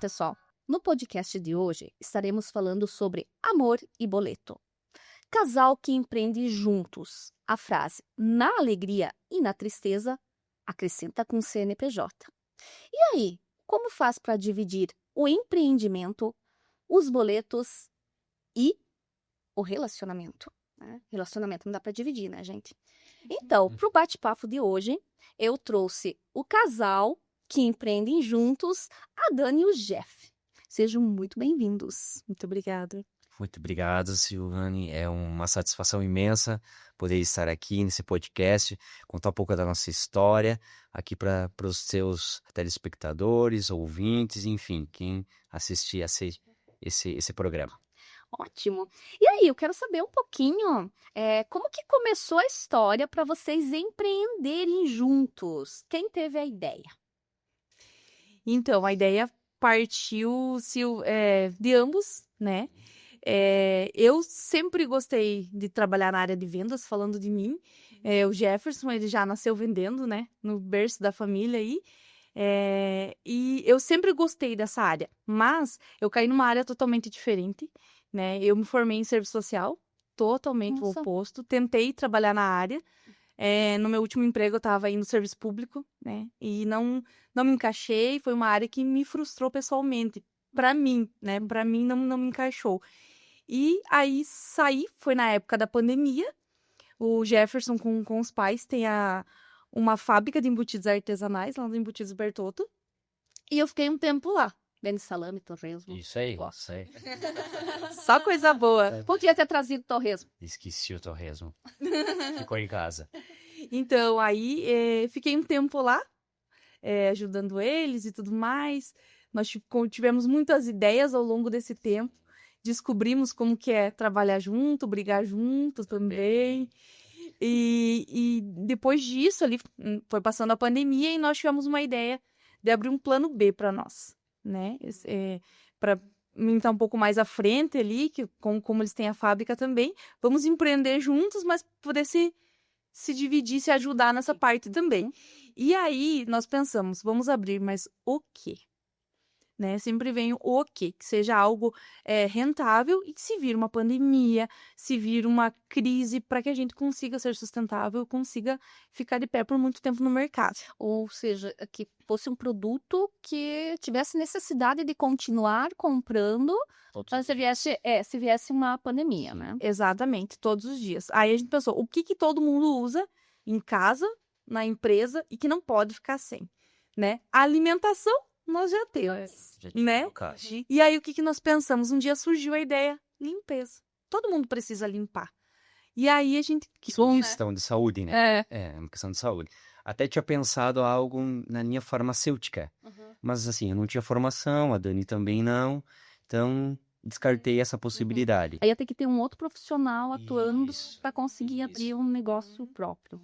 pessoal! No podcast de hoje estaremos falando sobre amor e boleto. Casal que empreende juntos. A frase na alegria e na tristeza acrescenta com CNPJ. E aí, como faz para dividir o empreendimento, os boletos e o relacionamento? Relacionamento não dá para dividir, né, gente? Então, para o bate-papo de hoje, eu trouxe o casal que empreendem juntos, a Dani e o Jeff. Sejam muito bem-vindos. Muito obrigada. Muito obrigado, Silvane. É uma satisfação imensa poder estar aqui nesse podcast, contar um pouco da nossa história aqui para os seus telespectadores, ouvintes, enfim, quem assistir a esse programa. Ótimo. E aí, eu quero saber um pouquinho como que começou a história para vocês empreenderem juntos? Quem teve a ideia? Então, a ideia partiu de ambos, né? Eu sempre gostei de trabalhar na área de vendas, falando de mim. O Jefferson, ele já nasceu vendendo, né? No berço da família aí. E eu sempre gostei dessa área, mas eu caí numa área totalmente diferente, né? Eu me formei em serviço social, totalmente o Nossa. oposto. Tentei trabalhar na área. No meu último emprego, eu estava aí no serviço público, né? E não me encaixei. Foi uma área que me frustrou pessoalmente. Para mim, né? Para mim, não me encaixou. E aí saí, foi na época da pandemia. O Jefferson, com os pais, tem uma fábrica de embutidos artesanais, lá no Embutidos Bertotto. E eu fiquei um tempo lá. Vende salame, torresmo. Isso aí, Gosto. isso aí. Só coisa boa. Podia ter trazido torresmo. Esqueci o torresmo. Ficou em casa. Então, aí fiquei um tempo lá, ajudando eles e tudo mais. Nós tivemos muitas ideias ao longo desse tempo. Descobrimos como que é trabalhar junto, brigar junto também. E depois disso, ali foi passando a pandemia e nós tivemos uma ideia de abrir um plano B para nós, né? Para mim estar um pouco mais à frente ali, como eles têm a fábrica também. Vamos empreender juntos, mas poder se dividir, se ajudar nessa parte também. E aí nós pensamos, vamos abrir, mas o quê? Né? Sempre vem o quê? Que seja algo rentável e que se vir uma pandemia, se vir uma crise, para que a gente consiga ser sustentável, consiga ficar de pé por muito tempo no mercado. Ou seja, que fosse um produto que tivesse necessidade de continuar comprando se viesse uma pandemia, né? Exatamente, todos os dias. Aí a gente pensou, o que todo mundo usa em casa, na empresa, e que não pode ficar sem, né? A alimentação nós já temos, né? E aí, o que nós pensamos? Um dia surgiu a ideia, limpeza. Todo mundo precisa limpar. E aí, a gente... Uma questão de saúde, né? É. É uma questão de saúde. Até tinha pensado algo na linha farmacêutica. Uhum. Mas, assim, eu não tinha formação, a Dani também não. Então, descartei essa possibilidade. Aí ia ter que ter um outro profissional atuando Isso, para conseguir abrir um negócio próprio.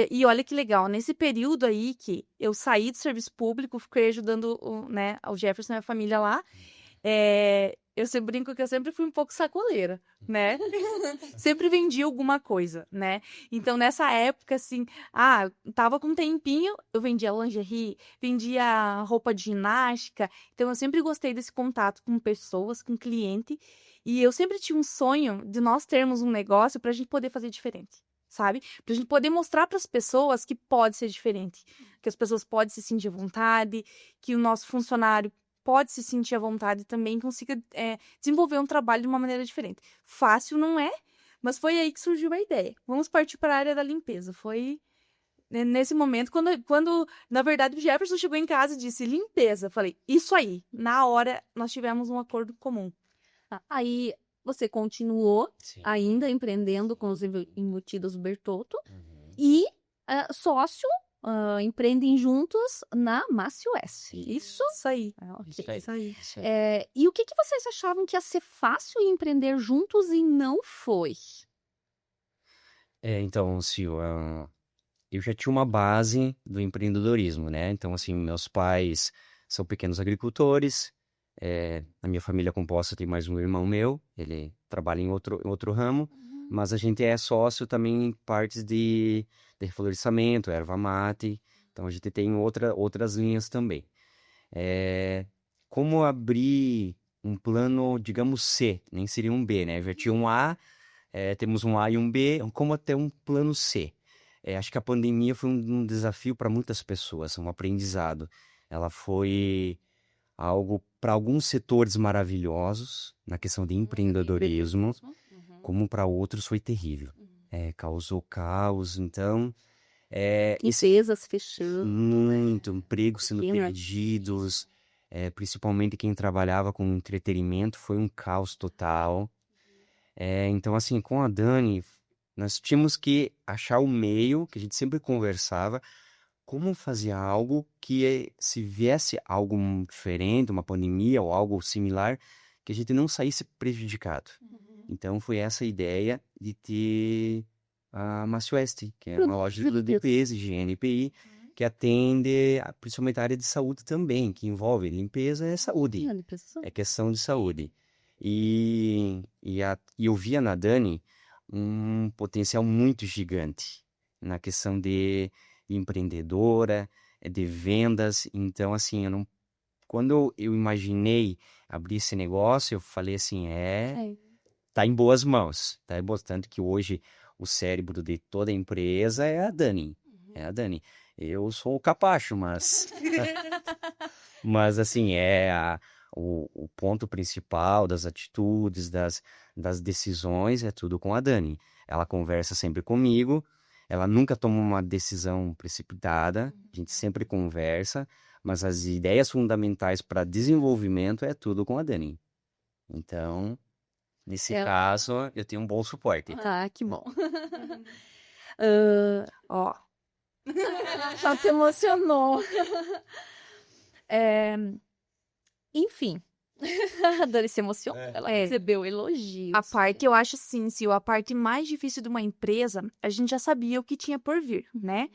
E olha que legal, nesse período aí que eu saí do serviço público, fiquei ajudando o Jefferson e a família lá, eu sempre brinco que eu sempre fui um pouco sacoleira, né? Sempre vendi alguma coisa, né? Então, nessa época, assim, tava com um tempinho, eu vendia lingerie, vendia roupa de ginástica. Então, eu sempre gostei desse contato com pessoas, com cliente. E eu sempre tinha um sonho de nós termos um negócio pra gente poder fazer diferente, sabe? Pra gente poder mostrar pras pessoas que pode ser diferente. Que as pessoas podem se sentir à vontade, que o nosso funcionário pode se sentir à vontade também, consiga desenvolver um trabalho de uma maneira diferente. Fácil não é, mas foi aí que surgiu a ideia. Vamos partir para a área da limpeza. Foi nesse momento, quando na verdade, o Jefferson chegou em casa e disse limpeza. Falei, isso aí. Na hora, nós tivemos um acordo comum. Aí você continuou Sim. ainda empreendendo com os embutidos Bertotto Uhum. e sócio empreendem juntos na Márcio S. Isso? Isso aí. Ok. Isso aí. Isso aí. E o que vocês achavam que ia ser fácil empreender juntos e não foi? Então, Sil, eu já tinha uma base do empreendedorismo, né? Então, assim, meus pais são pequenos agricultores. A minha família composta tem mais um irmão meu, ele trabalha em outro ramo, mas a gente é sócio também em partes de reflorescimento, erva mate, então a gente tem outras linhas também. como abrir um plano, digamos, C, nem seria um B, né? Já tinha um A, temos um A e um B, como até um plano C. Acho que a pandemia foi um desafio para muitas pessoas, um aprendizado. Ela foi algo para alguns setores maravilhosos, na questão de empreendedorismo, como para outros foi terrível. Causou caos, então, Empresas fechando. muito empregos sendo Pequeno perdidos, principalmente quem trabalhava com entretenimento, foi um caos total. Então, assim, com a Dani, nós tínhamos que achar o meio, que a gente sempre conversava, como fazer algo que, se viesse algo diferente, uma pandemia ou algo similar, que a gente não saísse prejudicado. Então, foi essa a ideia de ter a Márcio Oeste, que é uma loja de limpeza, higiene e EPI, que atende principalmente a área de saúde também, que envolve limpeza e saúde. É questão de saúde. E eu via na Dani um potencial muito gigante na questão de empreendedora, de vendas. Então, assim, quando eu imaginei abrir esse negócio, eu falei assim, tá em boas mãos. Tá tanto que hoje o cérebro de toda a empresa é a Dani. É a Dani. Eu sou o capacho, mas... mas, assim, o ponto principal das atitudes, das decisões, é tudo com a Dani. Ela conversa sempre comigo, ela nunca toma uma decisão precipitada, a gente sempre conversa, mas as ideias fundamentais para desenvolvimento é tudo com a Dani. Então, nesse caso, eu tenho um bom suporte. Ah, que bom. Ó. Já se emocionou. Enfim. A Dani se emocionou. Ela recebeu elogios. A parte, eu acho assim, Sil, a parte mais difícil de uma empresa, a gente já sabia o que tinha por vir, né?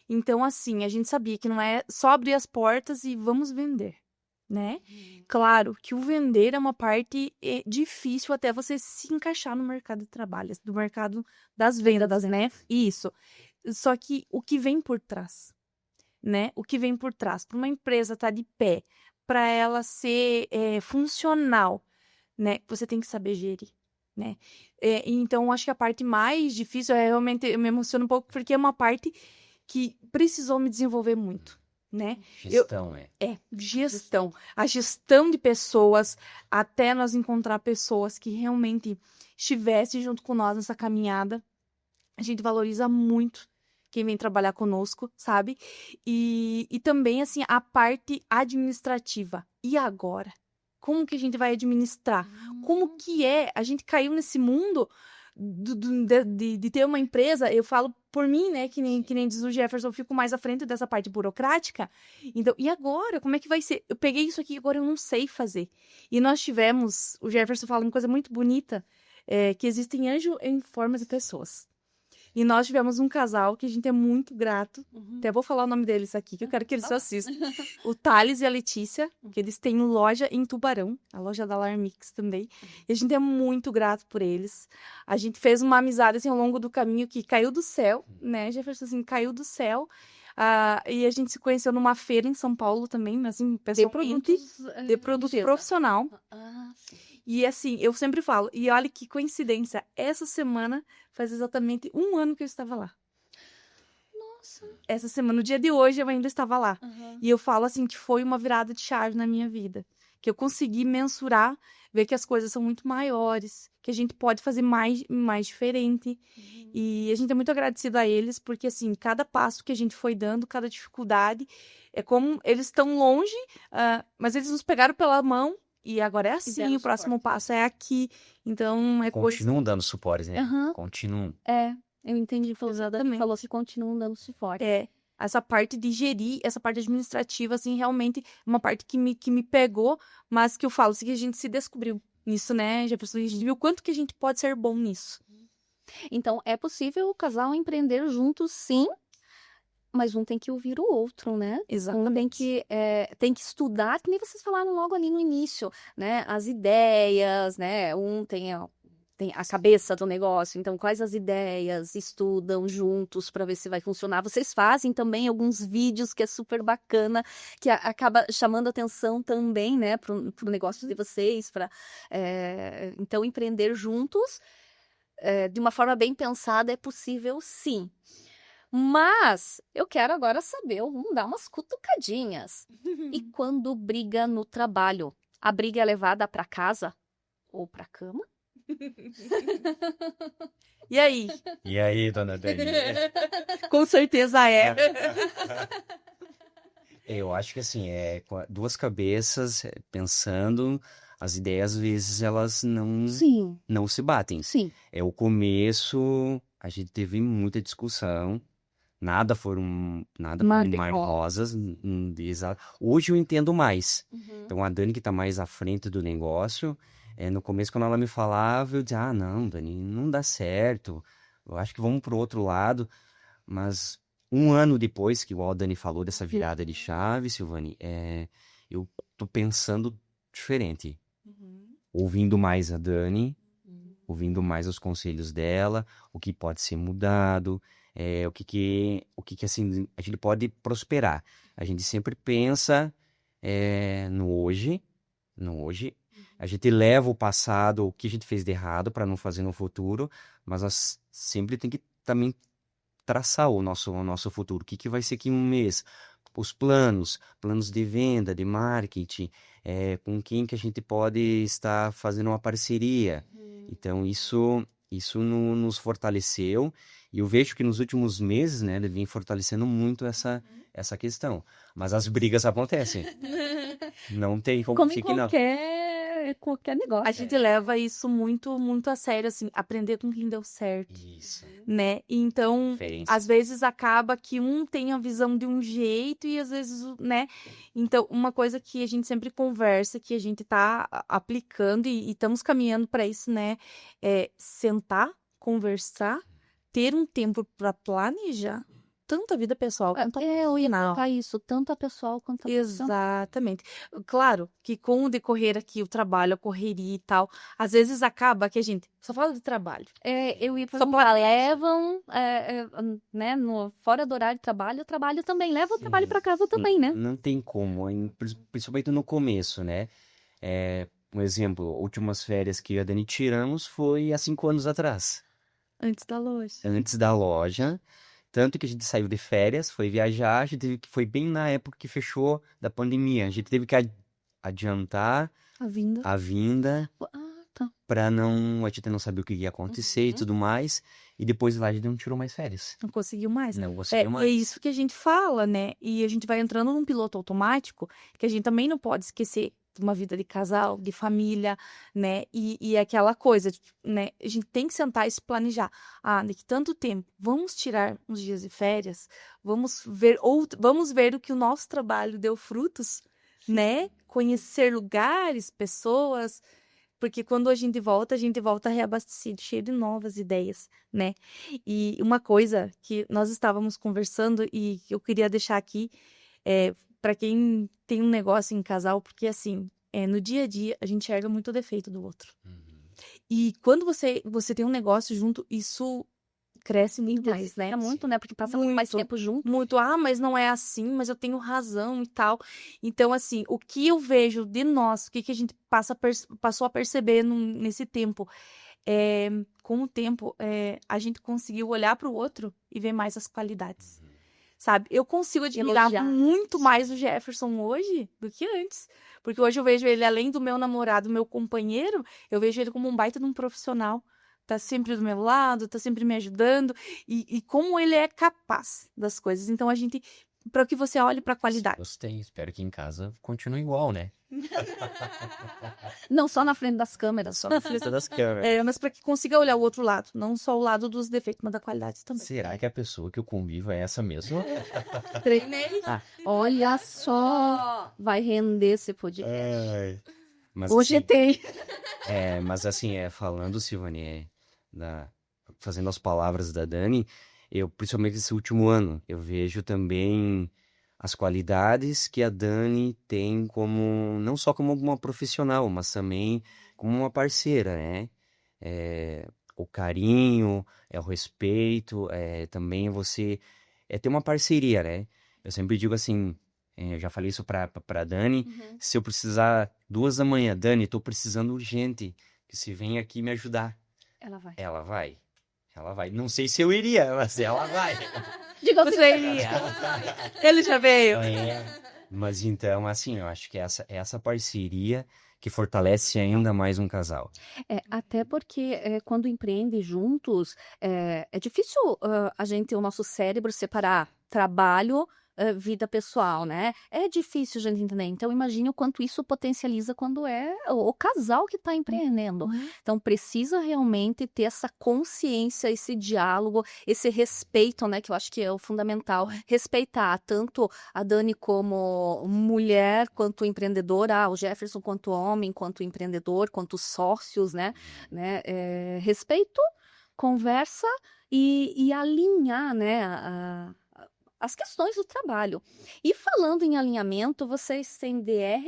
Então, assim, a gente sabia que não é só abrir as portas e vamos vender, né? Claro que o vender é uma parte difícil até você se encaixar no mercado de trabalho, do mercado das vendas, né? Isso. Só que o que vem por trás, né? O que vem por trás, para uma empresa estar de pé, para ela ser funcional, né? Você tem que saber gerir, né? Então, acho que a parte mais difícil realmente, eu me emociono um pouco, porque é uma parte que precisou me desenvolver muito, né? Gestão, Gestão. A gestão de pessoas, até nós encontrar pessoas que realmente estivessem junto com nós nessa caminhada. A gente valoriza muito quem vem trabalhar conosco, sabe? E também, assim, a parte administrativa. E agora? Como que a gente vai administrar? Como que é? A gente caiu nesse mundo de ter uma empresa, eu falo por mim, né? Que nem diz o Jefferson, eu fico mais à frente dessa parte burocrática. Então, e agora? Como é que vai ser? Eu peguei isso aqui, agora eu não sei fazer. E nós tivemos, o Jefferson fala uma coisa muito bonita, que existem anjos em formas de pessoas. E nós tivemos um casal que a gente é muito grato. Até vou falar o nome deles aqui, que eu quero que eles assistam. O Thales e a Letícia, que eles têm loja em Tubarão, a loja da Larmix também. E a gente é muito grato por eles. A gente fez uma amizade assim, ao longo do caminho que caiu do céu, né? Jefferson, assim, caiu do céu. E a gente se conheceu numa feira em São Paulo também, assim, pessoalmente. De produtos profissional. Sim. E assim, eu sempre falo, e olha que coincidência, essa semana faz exatamente 1 ano que eu estava lá. Nossa. Essa semana, no dia de hoje, eu ainda estava lá. E eu falo assim, que foi uma virada de chave na minha vida. Que eu consegui mensurar, ver que as coisas são muito maiores, que a gente pode fazer mais diferente. E a gente é muito agradecido a eles, porque assim, cada passo que a gente foi dando, cada dificuldade, é como eles estão longe, mas eles nos pegaram pela mão. E agora é assim, o próximo passo é aqui. Então, continuam dando suporte, né? Continuam. Eu entendi. Falou que continuam dando suporte. Essa parte de gerir, essa parte administrativa, assim, realmente é uma parte que me pegou, mas que eu falo, assim, que a gente se descobriu nisso, né, Jefferson? A gente viu quanto que a gente pode ser bom nisso. Então, é possível o casal empreender juntos, sim, mas um tem que ouvir o outro, né? Exatamente. Um tem que estudar, que nem vocês falaram logo ali no início, né? As ideias, né? Um tem tem a cabeça do negócio, então quais as ideias, estudam juntos para ver se vai funcionar. Vocês fazem também alguns vídeos que é super bacana, que acaba chamando atenção também, né, pro negócio de vocês, então empreender juntos, de uma forma bem pensada é possível sim. Mas eu quero agora saber, vamos dar umas cutucadinhas. E quando briga no trabalho, a briga é levada para casa ou para cama? E aí? E aí, dona Dani? Com certeza é. Eu acho que assim, com duas cabeças pensando, as ideias às vezes elas Sim, não se batem. sim. O começo, a gente teve muita discussão, nada foram mais rosas. Hoje eu entendo mais. Então a Dani que tá mais à frente do negócio, no começo quando ela me falava, eu dizia, não, Dani, não dá certo, eu acho que vamos pro outro lado, mas um ano depois, que igual a Dani falou dessa virada de chave, Silvane, eu tô pensando diferente, ouvindo mais a Dani, ouvindo mais os conselhos dela, o que pode ser mudado, o que assim, a gente pode prosperar. A gente sempre pensa no hoje, a gente leva o passado, o que a gente fez de errado para não fazer no futuro, mas nós sempre tem que também traçar o nosso futuro. O que vai ser aqui em um mês? Os planos de venda, de marketing, com quem que a gente pode estar fazendo uma parceria. Então, isso nos fortaleceu, e eu vejo que nos últimos meses, né, ele vem fortalecendo muito essa questão. Mas as brigas acontecem. Não tem como Como em fique, não. qualquer negócio. A gente leva isso muito, muito a sério, assim, aprender com quem deu certo, Isso. né? Então, Diferença. às vezes acaba que um tem a visão de um jeito e às vezes, né? Então, uma coisa que a gente sempre conversa, que a gente tá aplicando e estamos caminhando para isso, né? É sentar, conversar, ter um tempo para planejar tanto a vida pessoal quanto a Eu ia profissional. colocar isso, tanto a pessoal quanto a profissional. Exatamente. Claro que com o decorrer aqui, o trabalho, a correria e tal, às vezes acaba que a gente só fala de trabalho. Eu ia perguntar, levam, né, fora do horário de trabalho, o trabalho também, leva o trabalho para casa também, né? Não tem como, principalmente no começo, né? Um exemplo, últimas férias que eu e a Dani tiramos foi há 5 anos atrás, Antes da loja. antes da loja. Tanto que a gente saiu de férias, foi viajar, foi bem na época que fechou da pandemia. A gente teve que adiantar A vinda. a vinda Tá. pra a gente não sabia o que ia acontecer e tudo mais. E depois lá a gente não tirou mais férias. Não conseguiu mais. Não conseguiu É mais. isso que a gente fala, né? E a gente vai entrando num piloto automático que a gente também não pode esquecer de uma vida de casal, de família, né? E aquela coisa, né? A gente tem que sentar e se planejar. Daqui tanto tempo, vamos tirar uns dias de férias, vamos ver o que o nosso trabalho deu frutos, né? Conhecer lugares, pessoas, porque quando a gente volta reabastecido, cheio de novas ideias, né? E uma coisa que nós estávamos conversando e que eu queria deixar aqui para quem tem um negócio em casal, porque assim, no dia a dia a gente enxerga muito o defeito do outro. E quando você tem um negócio junto, isso cresce muito mais, né? Muito, né? Porque passa muito mais tempo junto. Muito, mas não é assim, mas eu tenho razão e tal. Então, assim, o que eu vejo de nós, o que a gente passou a perceber nesse tempo, com o tempo, a gente conseguiu olhar para o outro e ver mais as qualidades. Sabe? Eu consigo admirar Elogiar. muito mais o Jefferson hoje do que antes. Porque hoje eu vejo ele, além do meu namorado, meu companheiro, eu vejo ele como um baita de um profissional. Tá sempre do meu lado, tá sempre me ajudando. E como ele é capaz das coisas. Então, para que você olhe para a qualidade. Gostei, espero que em casa continue igual, né? Não só na frente das câmeras. Só na frente das câmeras. Mas para que consiga olhar o outro lado. Não só o lado dos defeitos, mas da qualidade também. Será que a pessoa que eu convivo é essa mesmo? Treinei. Olha só, vai render esse podcast. Mas, Hoje assim, tem. mas assim, falando, Silvane, fazendo as palavras da Dani, principalmente esse último ano, eu vejo também as qualidades que a Dani tem não só como uma profissional, mas também como uma parceira, né? o carinho, é o respeito, também você ter uma parceria, né? Eu sempre digo assim, eu já falei isso pra Dani, se eu precisar 2 da manhã, Dani, tô precisando urgente, que se vem aqui me ajudar. Ela vai. Ela vai. Ela vai. Não sei se eu iria, mas ela vai. Diga Você iria. Ele já veio. Mas então, assim, eu acho que essa parceria que fortalece ainda mais um casal. Até porque quando empreende juntos, é difícil a gente, o nosso cérebro, separar trabalho, vida pessoal, né? É difícil a gente entender. Então, imagine o quanto isso potencializa quando é o casal que está empreendendo. Então, precisa realmente ter essa consciência, esse diálogo, esse respeito, né? Que eu acho que é o fundamental. Respeitar tanto a Dani como mulher, quanto empreendedora, o Jefferson quanto homem, quanto empreendedor, quanto sócios, né? Respeito, conversa e alinhar, né? As questões do trabalho. E falando em alinhamento, vocês têm DR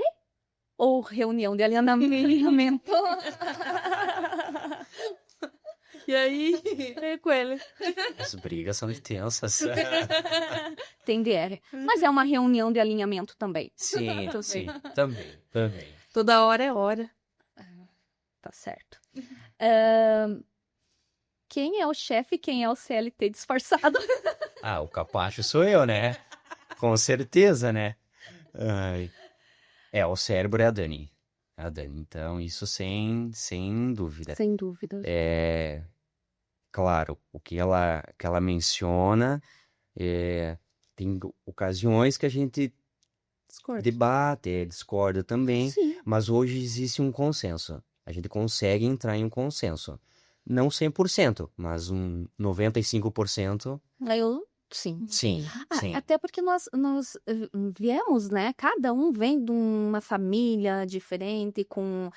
ou reunião de alinhamento? E aí, com ele. As brigas são intensas. Tem DR. Mas é uma reunião de alinhamento também. Sim, sim. Também. Toda hora é hora. Tá certo. Quem é o chefe e quem é o CLT disfarçado? O capacho sou eu, né? Com certeza, né? Ai. O cérebro é a Dani. Então, isso sem dúvida. Sem dúvida. Claro, o que ela menciona, tem ocasiões que a gente Discordo. debate, discorda também, Sim. mas hoje existe um consenso. A gente consegue entrar em um consenso. Não 100%, mas um 95%. Sim. Sim. Até porque nós viemos, né? Cada um vem de uma família diferente, com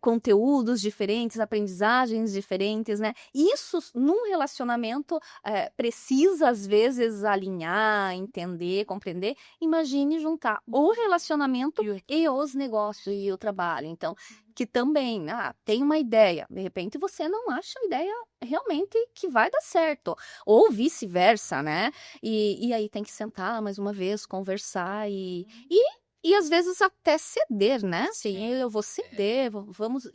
conteúdos diferentes, aprendizagens diferentes, né? Isso, num relacionamento, precisa, às vezes, alinhar, entender, compreender. Imagine juntar o relacionamento e os negócios e o trabalho. Então, que também tem uma ideia, de repente você não acha a ideia realmente que vai dar certo, ou vice-versa, né? E aí tem que sentar mais uma vez, conversar e às vezes até ceder, né? Sim, eu vou ceder, vamos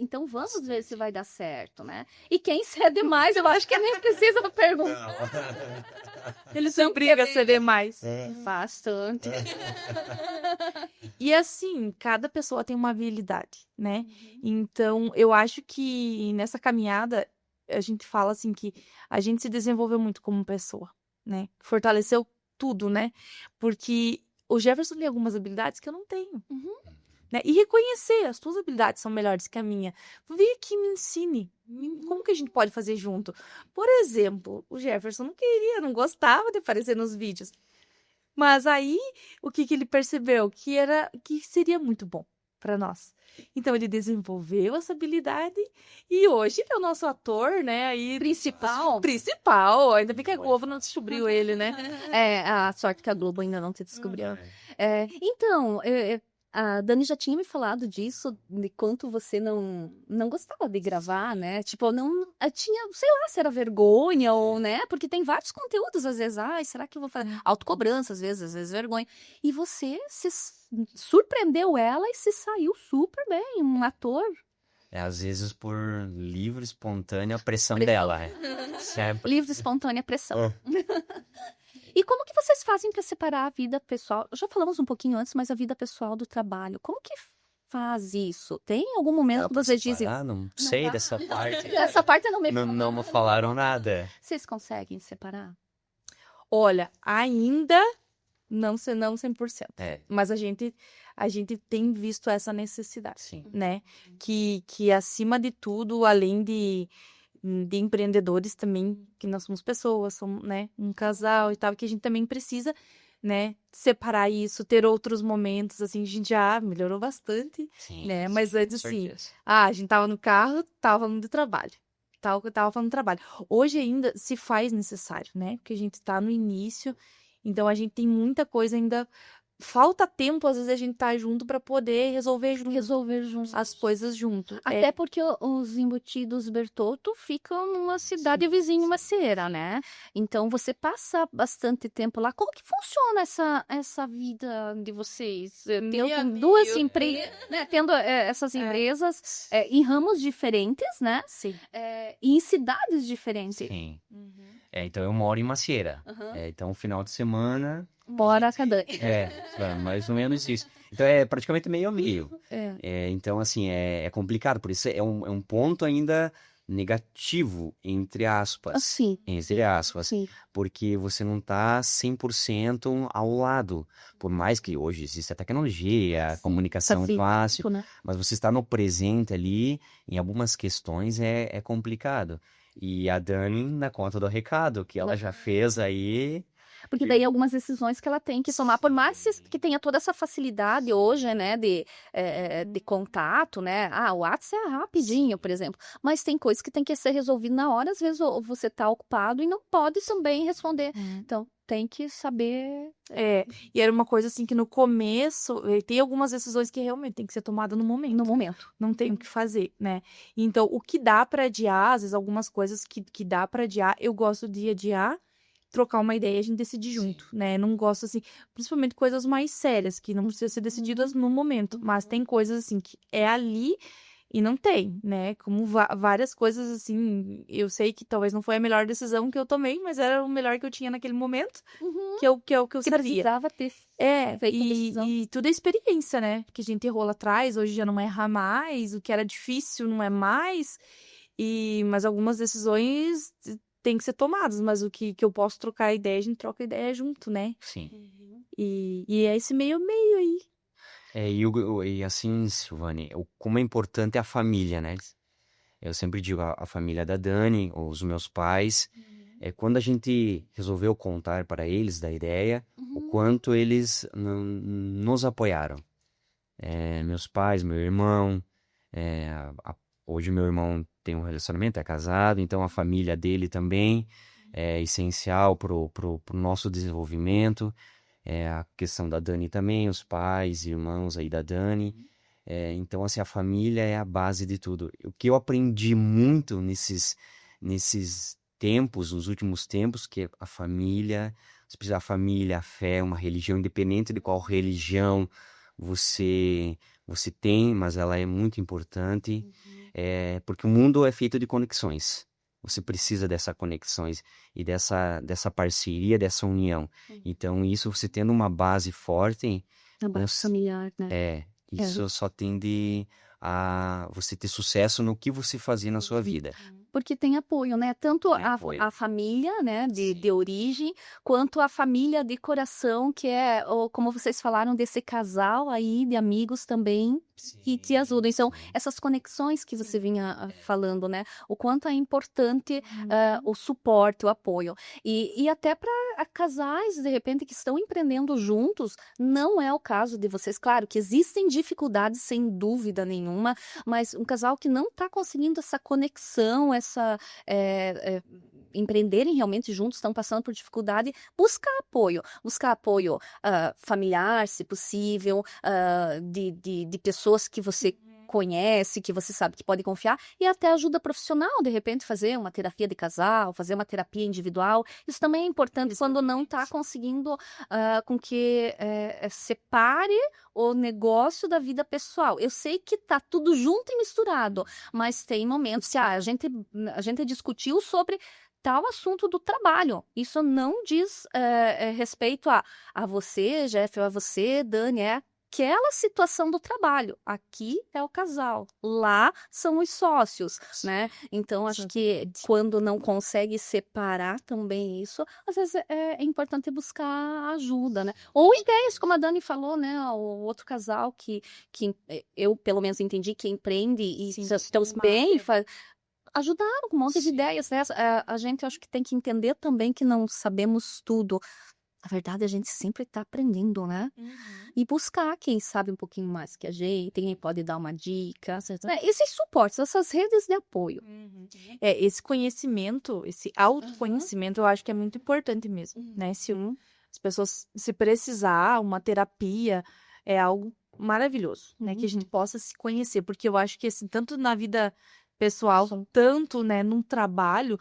ver se vai dar certo, né? E quem cede mais, eu acho que nem precisa perguntar. Ele se obriga a ceder mais. Bastante. E assim, cada pessoa tem uma habilidade, né? Então, eu acho que nessa caminhada, a gente fala assim que a gente se desenvolveu muito como pessoa, né? Fortaleceu tudo, né? Porque o Jefferson tem algumas habilidades que eu não tenho. Né? E reconhecer, as tuas habilidades são melhores que a minha. Vem aqui, me ensine. Como que a gente pode fazer junto? Por exemplo, o Jefferson não gostava de aparecer nos vídeos. Mas aí, o que ele percebeu? Que seria muito bom para nós. Então, ele desenvolveu essa habilidade e hoje ele é o nosso ator, né? Aí, Principal. Ainda bem que a Globo não descobriu ele, né? A sorte que a Globo ainda não te descobriu. Então, a Dani já tinha me falado disso, de quanto você não gostava de gravar, né? Tipo, não tinha, sei lá, se era vergonha ou, né? Porque tem vários conteúdos, às vezes, será que eu vou fazer? Autocobrança, às vezes vergonha. E você surpreendeu ela e se saiu super bem, um ator. Às vezes por livre, espontânea pressão dela. Sempre. Livre, espontânea pressão. E como que vocês fazem para separar a vida pessoal? Já falamos um pouquinho antes, mas a vida pessoal do trabalho. Como que faz isso? Tem algum momento que vocês dizem... Não sei dessa parte. Essa parte não me Não me falaram nada. Vocês conseguem separar? Olha, ainda não 100%. Mas a gente tem visto essa necessidade. Sim. Né? Que acima de tudo, além de empreendedores também, que nós somos pessoas, somos, né, um casal e tal, que a gente também precisa, né, separar isso, ter outros momentos, assim, a gente já melhorou bastante, Sim, né, mas antes, com assim, certeza. a gente tava no carro, tava falando de trabalho, tava falando de trabalho. Hoje ainda se faz necessário, né, porque a gente tá no início, então a gente tem muita coisa ainda falta tempo, às vezes, a gente tá junto pra poder resolver juntos. as coisas junto. Até porque os embutidos Bertotto ficam numa cidade vizinha, Macieira, né? Então você passa bastante tempo lá. Como que funciona essa vida de vocês? Tendo duas empresas, né? Tendo essas empresas em ramos diferentes, né? Sim. E em cidades diferentes. Sim. Então eu moro em Macieira. Então, final de semana... Bora, Cadê? Mais ou menos isso. Então, é praticamente meio a meio. Então, assim, é complicado. Por isso, é um ponto ainda negativo, entre aspas. Sim. Entre aspas. Sim. Porque você não tá 100% ao lado. Por mais que hoje exista a tecnologia, a comunicação fácil, né? mas você está no presente ali, em algumas questões é complicado. E a Dani, na conta do recado, que ela já fez aí... Porque daí algumas decisões que ela tem que tomar, por mais que tenha toda essa facilidade hoje, né, de contato, né? O WhatsApp é rapidinho, por exemplo. Mas tem coisas que tem que ser resolvidas na hora, às vezes você tá ocupado e não pode também responder. Então, tem que saber... E era uma coisa assim que no começo, tem algumas decisões que realmente tem que ser tomada no momento. No momento. Não tem o que fazer, né? Então, o que dá pra adiar, às vezes algumas coisas que dá pra adiar, eu gosto de adiar, trocar uma ideia e a gente decidir junto, né? Não gosto, assim, principalmente coisas mais sérias, que não precisam ser decididas no momento, mas tem coisas, assim, que é ali e não tem, né? Como várias coisas, assim, eu sei que talvez não foi a melhor decisão que eu tomei, mas era o melhor que eu tinha naquele momento, que eu Que sabia. precisava ter feito a decisão. E tudo é experiência, né? Que a gente errou lá atrás, hoje já não erra mais, o que era difícil não é mais, mas algumas decisões tem que ser tomadas, mas o que eu posso trocar ideia, a gente troca ideia junto, né? Sim. E é esse meio aí. E assim, Silvane, como é importante a família, né? Eu sempre digo, a família da Dani, os meus pais, quando a gente resolveu contar para eles da ideia, o quanto eles nos apoiaram. Meus pais, meu irmão, hoje meu irmão tem um relacionamento, é casado, então a família dele também é essencial pro nosso desenvolvimento. A questão da Dani também, os pais, irmãos aí da Dani. Então, assim, a família é a base de tudo. O que eu aprendi muito nesses tempos, nos últimos tempos, que a família, você precisa da família, a fé, uma religião, independente de qual religião você tem, mas ela é muito importante, porque o mundo é feito de conexões. Você precisa dessas conexões e dessa parceria, dessa união. Então, isso você tendo uma base forte... A base familiar, né? Isso só tende a você ter sucesso no que você fazia na sua vida. Porque tem apoio, né? Tanto a família, né, de origem, quanto a família de coração, que é, como vocês falaram, desse casal aí de amigos também, que te ajudam. Então, essas conexões que você vinha falando, né? O quanto é importante o suporte, o apoio. E até para casais, de repente, que estão empreendendo juntos, não é o caso de vocês. Claro que existem dificuldades, sem dúvida nenhuma, mas um casal que não está conseguindo essa conexão, empreenderem realmente juntos, estão passando por dificuldade, buscar apoio familiar, se possível, de pessoas que você conhece, que você sabe que pode confiar, e até ajuda profissional, de repente fazer uma terapia de casal, fazer uma terapia individual. Isso também é importante quando não está conseguindo com que separe o negócio da vida pessoal. Eu sei que tá tudo junto e misturado, mas tem momentos que a gente discutiu sobre tal assunto do trabalho. Isso não diz respeito a você, Jeff, ou a você, Dani, aquela situação do trabalho. Aqui é o casal, lá são os sócios, né? Então, acho que quando não consegue separar também isso, às vezes é importante buscar ajuda, né? Ou ideias, como a Dani falou, né? O outro casal que eu, pelo menos, entendi que empreende e estão bem, ajudaram com um monte de ideias, né? A gente, acho que tem que entender também que não sabemos tudo. Na verdade, a gente sempre está aprendendo, né? E buscar quem sabe um pouquinho mais que a gente, quem pode dar uma dica. Esses suportes, essas redes de apoio. Esse conhecimento, esse autoconhecimento, eu acho que é muito importante mesmo, né? As pessoas, se precisar, uma terapia é algo maravilhoso, né? Que a gente possa se conhecer, porque eu acho que, assim, tanto na vida pessoal, tanto, né, num trabalho,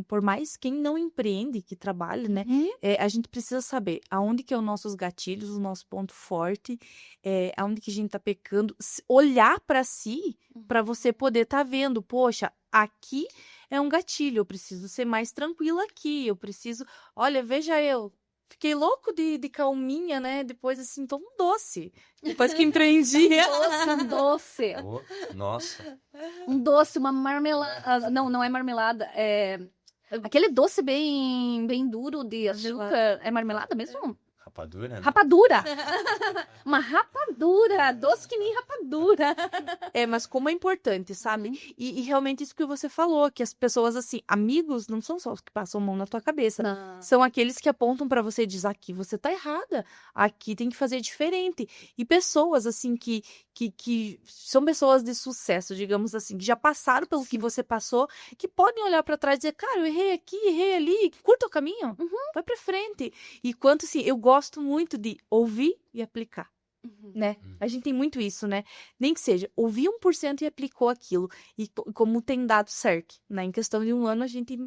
por mais quem não empreende, que trabalha, né? A gente precisa saber aonde que é os nossos gatilhos, o nosso ponto forte, aonde que a gente tá pecando, olhar pra si, pra você poder tá vendo, poxa, aqui é um gatilho, eu preciso ser mais tranquila aqui, eu preciso, olha, veja eu, fiquei louco de calminha, né, depois assim, tô um doce, depois que empreendi. Um doce. Nossa. Um doce, uma marmelada. Não, não é marmelada. É aquele doce bem duro de açúcar. É marmelada mesmo? Rapadura, né? Rapadura! Uma rapadura! Doce que nem rapadura. Mas como é importante, sabe? E realmente isso que você falou, que as pessoas, assim, amigos não são só os que passam a mão na tua cabeça. Não. São aqueles que apontam pra você e dizem, aqui você tá errada, aqui tem que fazer diferente. E pessoas, assim, que são pessoas de sucesso, digamos assim, que já passaram pelo que você passou, que podem olhar pra trás e dizer, cara, eu errei aqui, errei ali, curta o caminho, vai pra frente. E quanto, assim, eu gosto muito de ouvir e aplicar. Né? A gente tem muito isso, né? Nem que seja, ouvi 1% e aplicou aquilo. E como tem dado certo, né? Em questão de um ano, a gente,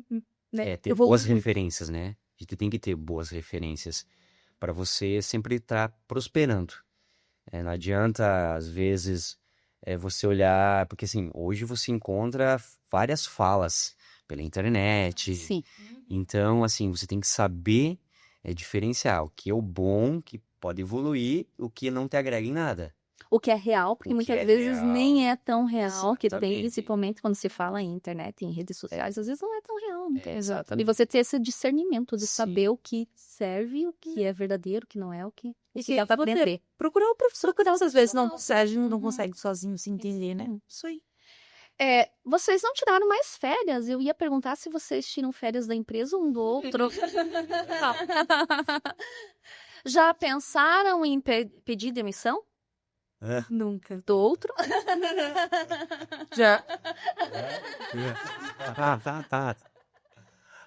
né? Ter boas referências, né? A gente tem que ter boas referências para você sempre estar prosperando. Não adianta, às vezes, você olhar... Porque, assim, hoje você encontra várias falas pela internet. Sim. Então, assim, você tem que saber diferenciar o que é o bom, que pode evoluir, o que não te agrega em nada. O que é real, porque muitas vezes nem é tão real, que tem, Exatamente. principalmente quando se fala em internet, em redes sociais, às vezes não é tão real. Né? Exatamente. E você ter esse discernimento de Sim. saber o que serve, o que é verdadeiro, o que não é, o que E dá pra você aprender. procurar o professor, porque às vezes não consegue, a gente não consegue sozinho se entender, né? Isso aí. Vocês não tiraram mais férias. Eu ia perguntar se vocês tiram férias da empresa um do outro. Já pensaram em pedir demissão Nunca. do outro? Já. Tá.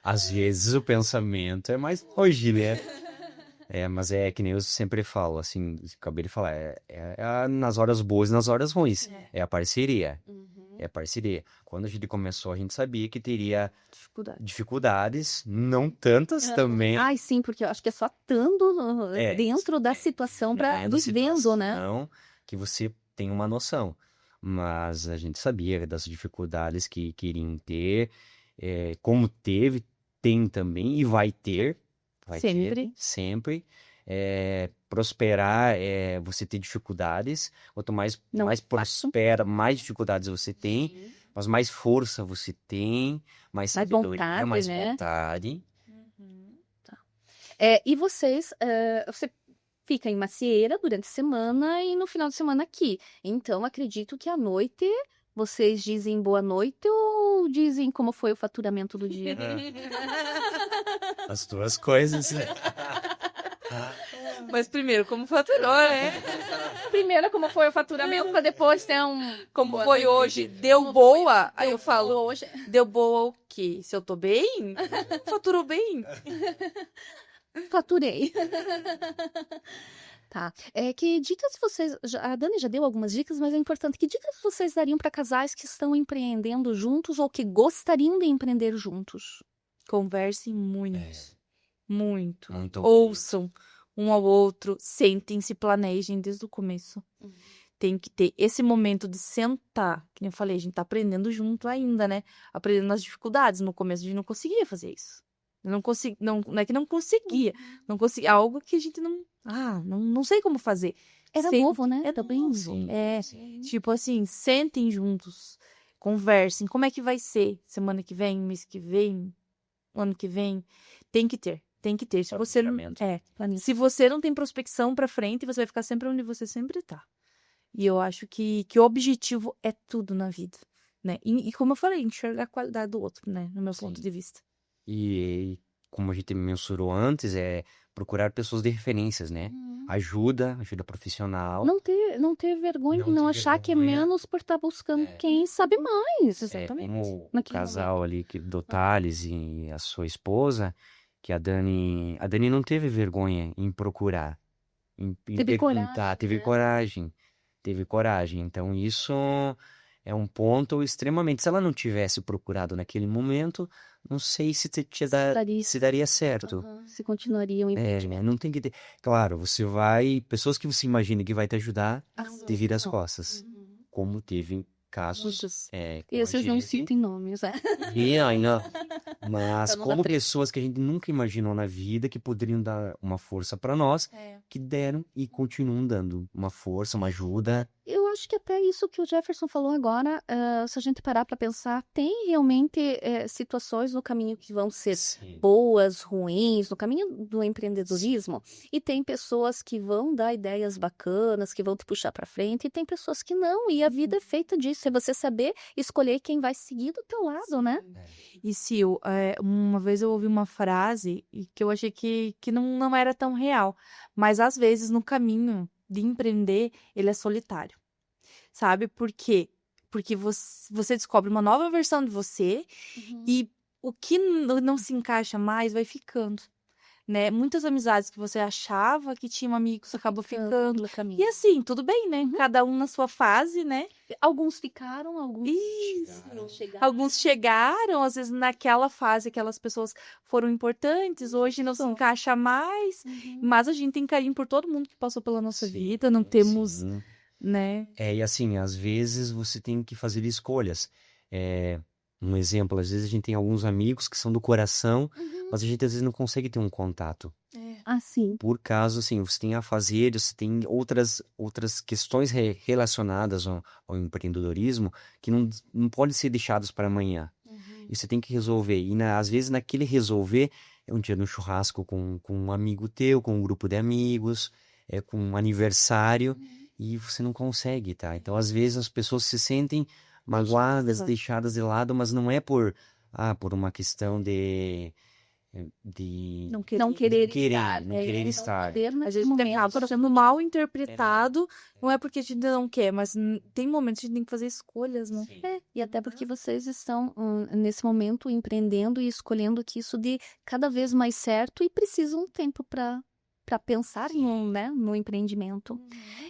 Às vezes o pensamento é mais hoje, né? Mas é que nem eu sempre falo, assim, acabei de falar, nas horas boas e nas horas ruins. É a parceria. É a parceria. Quando a gente começou, a gente sabia que teria dificuldades, não tantas também. Ai, sim, porque eu acho que é só estando dentro da situação para vivendo, né? Que você tem uma noção. Mas a gente sabia das dificuldades que iriam ter, como teve, tem também e vai ter. Vai ter, sempre. Prosperar, você ter dificuldades. Quanto mais prospera, mais dificuldades você tem, mas mais força você tem, mais sabedoria, mais vontade. Tá. E vocês, você fica em Macieira durante a semana e no final de semana aqui. Então, acredito que à noite vocês dizem boa noite ou dizem como foi o faturamento do dia? As duas coisas. Mas primeiro, como faturou, né? Primeiro, como foi o faturamento, para depois ter Como foi hoje? Deu boa? Aí eu falo, hoje deu boa o quê? Se eu tô bem? Faturou bem? Faturei. Tá. Que dicas vocês... A Dani já deu algumas dicas, mas é importante. Que dicas vocês dariam para casais que estão empreendendo juntos ou que gostariam de empreender juntos? Conversem muito. Muito. Muito ouçam um ao outro, sentem, se planejem desde o começo. Tem que ter esse momento de sentar, que nem eu falei, a gente tá aprendendo junto ainda, né? Aprendendo as dificuldades. No começo a gente não conseguia fazer isso. Eu não é que não conseguia. Não conseguia. Algo que a gente não sei como fazer. Era novo, né? É também. Sim. Tipo assim, sentem juntos, conversem. Como é que vai ser? Semana que vem, mês que vem, ano que vem? Tem que ter. Se você não tem prospecção pra frente, você vai ficar sempre onde você sempre tá. E eu acho que o objetivo é tudo na vida, né? E como eu falei, enxergar a qualidade do outro, né? No meu ponto de vista. E como a gente mensurou antes, procurar pessoas de referências, né? Ajuda profissional. Não ter vergonha de não achar que é menos por estar buscando quem sabe mais. Exatamente. Como o casal ali do Thales e a sua esposa, que a Dani não teve vergonha em procurar, em Teve perguntar, coragem, né? teve coragem. Então isso é um ponto extremamente. Se ela não tivesse procurado naquele momento, não sei se daria certo. Se continuaria um empreendimento. Não tem que ter. Claro, pessoas que você imagina que vai te ajudar, Não, te vira as não. costas. Como teve casos Muitos. com E a vocês não gente. citem nomes, né? E ainda, mas Pra não dar como treta. pessoas que a gente nunca imaginou na vida que poderiam dar uma força para nós, que deram e continuam dando uma força, uma ajuda. Eu acho que até isso que o Jefferson falou agora, se a gente parar para pensar, tem realmente situações no caminho que vão ser Sim. boas, ruins, no caminho do empreendedorismo, e tem pessoas que vão dar ideias bacanas, que vão te puxar para frente, e tem pessoas que não, e a vida é feita disso, é você saber escolher quem vai seguir do teu lado, né? E Sil, uma vez eu ouvi uma frase que eu achei que não era tão real, mas às vezes no caminho de empreender, ele é solitário, sabe? Por quê? Porque você descobre uma nova versão de você e o que não se encaixa mais vai ficando, né? Muitas amizades que você achava que tinham amigos acabam ficando. Pelo caminho. E assim, tudo bem, né? Cada um na sua fase, né? Alguns ficaram, alguns Isso. chegaram. Alguns chegaram, às vezes naquela fase, aquelas pessoas foram importantes, hoje não se Isso. encaixa mais, mas a gente tem carinho por todo mundo que passou pela nossa Sim, vida, não temos, sim. né? E assim, às vezes você tem que fazer escolhas. Um exemplo, às vezes a gente tem alguns amigos que são do coração, mas a gente às vezes não consegue ter um contato. Assim. Por causa, assim, você tem afazeres, você tem outras questões relacionadas ao empreendedorismo que não podem ser deixadas para amanhã. E você tem que resolver. E às vezes naquele resolver é um dia no churrasco com um amigo teu, com um grupo de amigos, com um aniversário, e você não consegue, tá? Então, às vezes as pessoas se sentem magoadas, deixadas de lado, mas não é por uma questão de Não Não querer querer, estar. não querer estar. Poder A naquele gente momento. acaba sendo mal interpretado, não é porque a gente não quer, mas tem momentos que a gente tem que fazer escolhas, né? E até porque vocês estão, nesse momento, empreendendo e escolhendo que isso dê cada vez mais certo e precisam de tempo para pensar no empreendimento.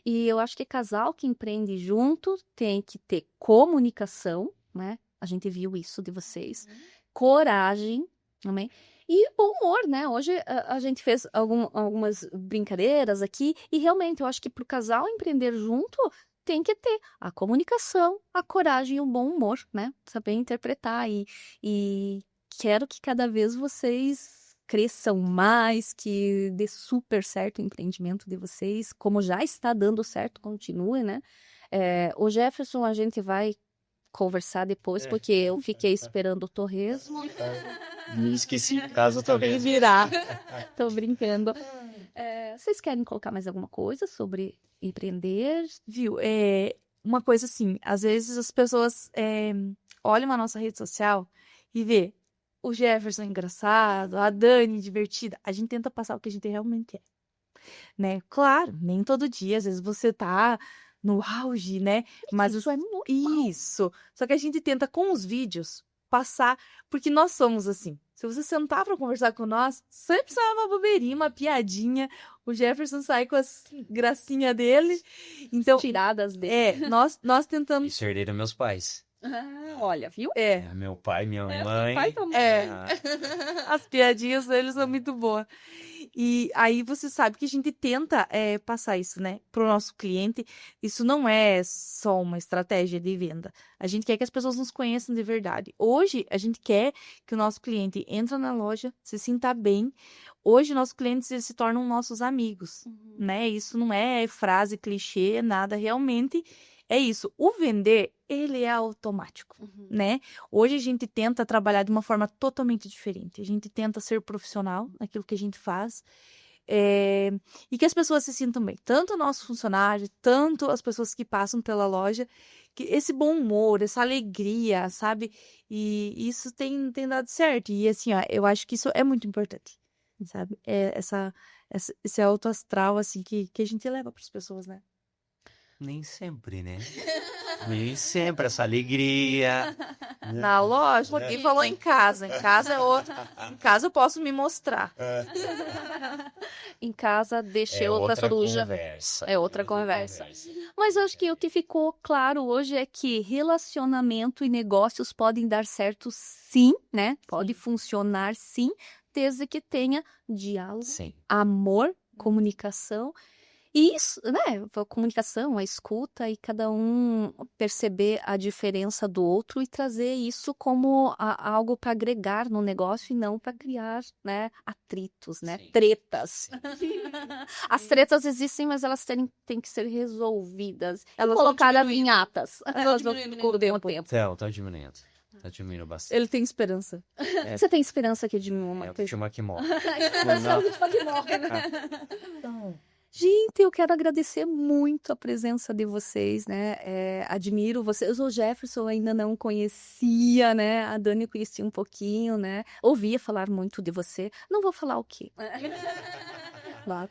E eu acho que casal que empreende junto tem que ter comunicação, né? A gente viu isso de vocês. Coragem, também. E bom humor, né? Hoje a gente fez algumas brincadeiras aqui e realmente eu acho que para o casal empreender junto tem que ter a comunicação, a coragem e o bom humor, né? Saber interpretar e quero que cada vez vocês cresçam mais, que dê super certo o empreendimento de vocês, como já está dando certo, continue, né? O Jefferson a gente vai conversar depois, porque eu fiquei esperando o torresmo. Me esqueci, caso também. Virar. Tô brincando. Vocês querem colocar mais alguma coisa sobre empreender? Viu? Uma coisa assim, às vezes as pessoas olham a nossa rede social e vê o Jefferson engraçado, a Dani divertida. A gente tenta passar o que a gente realmente é, né? Claro, nem todo dia, às vezes você tá no auge, né? Mas Isso é normal. Isso. Só que a gente tenta com os vídeos passar, porque nós somos assim. Se você sentar pra conversar com nós, sempre sai uma bobeirinha, uma piadinha. O Jefferson sai com as gracinhas dele. Então, Tiradas dele. nós tentamos. Isso herdeiro meus pais. Olha, viu? Meu pai, minha mãe. Pai também. As piadinhas deles são muito boas. E aí você sabe que a gente tenta passar isso, né, pro nosso cliente. Isso não é só uma estratégia de venda. A gente quer que as pessoas nos conheçam de verdade. Hoje, a gente quer que o nosso cliente entre na loja, se sinta bem. Hoje, nossos clientes eles se tornam nossos amigos, né? Isso não é frase clichê, nada. Realmente é isso. O vender, ele é automático, né? Hoje a gente tenta trabalhar de uma forma totalmente diferente. A gente tenta ser profissional naquilo que a gente faz. E que as pessoas se sintam bem. Tanto o nosso funcionário, tanto as pessoas que passam pela loja. Que esse bom humor, essa alegria, sabe? E isso tem dado certo. E assim, ó, eu acho que isso é muito importante, sabe? Esse alto astral, assim, que a gente leva para as pessoas, né? Nem sempre, né? E sempre essa alegria. Na loja, e falou em casa. Em casa é outro. Em casa eu posso me mostrar. Em casa, deixei É outra outra coruja. conversa. É outra conversa. Mas eu acho que o que ficou claro hoje é que relacionamento e negócios podem dar certo sim, né? Pode funcionar sim, desde que tenha diálogo, Sim. amor, comunicação. E isso, né? A comunicação, a escuta e cada um perceber a diferença do outro e trazer isso como algo para agregar no negócio e não para criar, né, atritos, né? Sim. Tretas. As tretas existem, mas elas têm que ser resolvidas. Elas vão Colocadas diminuindo. em atas. Elas vão diminuindo com o o tempo. tempo. Então, tá diminuindo. Tá diminuindo bastante. Ele tem esperança. Você tem esperança que diminua uma É a coisa? última que morre. Essa é a última que morre, né? Gente, eu quero agradecer muito a presença de vocês, né? Admiro vocês. O Jefferson ainda não conhecia, né? A Dani eu conhecia um pouquinho, né? Ouvia falar muito de você. Não vou falar o quê. Claro.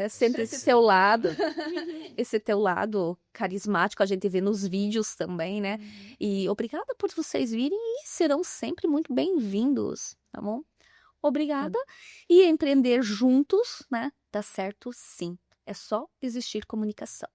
Sempre esse teu lado carismático, a gente vê nos vídeos também, né? E obrigada por vocês virem e serão sempre muito bem-vindos, tá bom? Obrigada. E empreender juntos, né? Dá certo sim. É só existir comunicação.